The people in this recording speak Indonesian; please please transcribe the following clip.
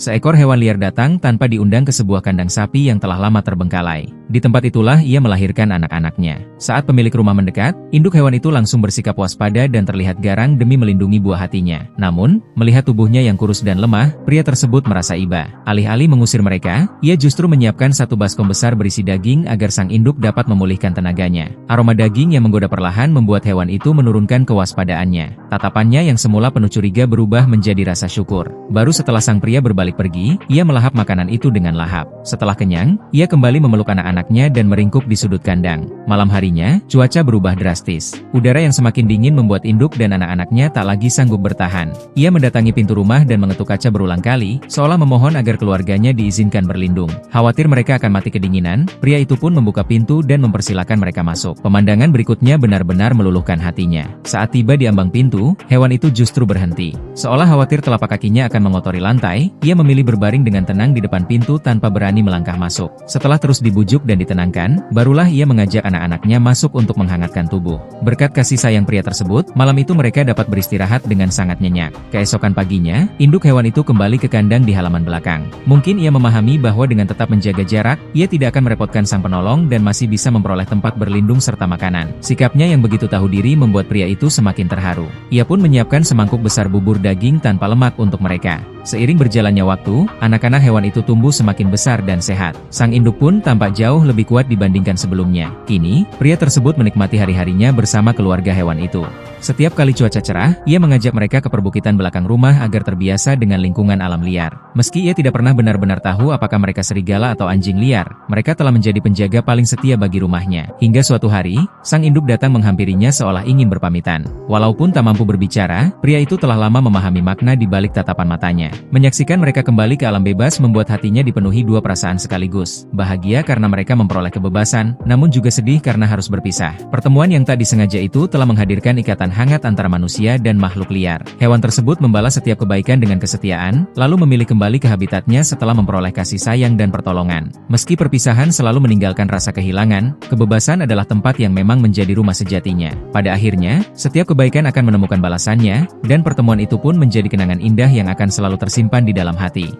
Seekor hewan liar datang tanpa diundang ke sebuah kandang sapi yang telah lama terbengkalai. Di tempat itulah ia melahirkan anak-anaknya. Saat pemilik rumah mendekat, induk hewan itu langsung bersikap waspada dan terlihat garang demi melindungi buah hatinya. Namun, melihat tubuhnya yang kurus dan lemah, pria tersebut merasa iba. Alih-alih mengusir mereka, ia justru menyiapkan satu baskom besar berisi daging agar sang induk dapat memulihkan tenaganya. Aroma daging yang menggoda perlahan membuat hewan itu menurunkan kewaspadaannya. Tatapannya yang semula penuh curiga berubah menjadi rasa syukur. Baru setelah sang pria berbalik pergi, ia melahap makanan itu dengan lahap. Setelah kenyang, ia kembali memeluk anak-anaknya dan meringkuk di sudut kandang. Malam harinya, cuaca berubah drastis. Udara yang semakin dingin membuat induk dan anak-anaknya tak lagi sanggup bertahan. Ia mendatangi pintu rumah dan mengetuk kaca berulang kali, seolah memohon agar keluarganya diizinkan berlindung. Khawatir mereka akan mati kedinginan, pria itu pun membuka pintu dan mempersilahkan mereka masuk. Pemandangan berikutnya benar-benar meluluhkan hatinya. Saat tiba di ambang pintu, hewan itu justru berhenti. Seolah khawatir telapak kakinya akan mengotori lantai, ia memilih berbaring dengan tenang di depan pintu tanpa berani melangkah masuk. Setelah terus dibujuk dan ditenangkan, barulah ia mengajak anak-anaknya masuk untuk menghangatkan tubuh. Berkat kasih sayang pria tersebut, malam itu mereka dapat beristirahat dengan sangat nyenyak. Keesokan paginya, induk hewan itu kembali ke kandang di halaman belakang. Mungkin ia memahami bahwa dengan tetap menjaga jarak, ia tidak akan merepotkan sang penolong dan masih bisa memperoleh tempat berlindung serta makanan. Sikapnya yang begitu tahu diri membuat pria itu semakin terharu. Ia pun menyiapkan semangkuk besar bubur daging tanpa lemak untuk mereka. Seiring berjalannya waktu, anak-anak hewan itu tumbuh semakin besar dan sehat. Sang induk pun tampak jauh lebih kuat dibandingkan sebelumnya. Kini, pria tersebut menikmati hari-harinya bersama keluarga hewan itu. Setiap kali cuaca cerah, ia mengajak mereka ke perbukitan belakang rumah agar terbiasa dengan lingkungan alam liar. Meski ia tidak pernah benar-benar tahu apakah mereka serigala atau anjing liar, mereka telah menjadi penjaga paling setia bagi rumahnya. Hingga suatu hari, sang induk datang menghampirinya seolah ingin berpamitan. Walaupun tak mampu berbicara, pria itu telah lama memahami makna di balik tatapan matanya. Menyaksikan mereka kembali ke alam bebas membuat hatinya dipenuhi dua perasaan sekaligus. Bahagia karena mereka memperoleh kebebasan, namun juga sedih karena harus berpisah. Pertemuan yang tak disengaja itu telah menghadirkan ikatan hangat antara manusia dan makhluk liar. Hewan tersebut membalas setiap kebaikan dengan kesetiaan, lalu memilih kembali ke habitatnya setelah memperoleh kasih sayang dan pertolongan. Meski perpisahan selalu meninggalkan rasa kehilangan, kebebasan adalah tempat yang memang menjadi rumah sejatinya. Pada akhirnya, setiap kebaikan akan menemukan balasannya, dan pertemuan itu pun menjadi kenangan indah yang akan selalu tersimpan di dalam hati.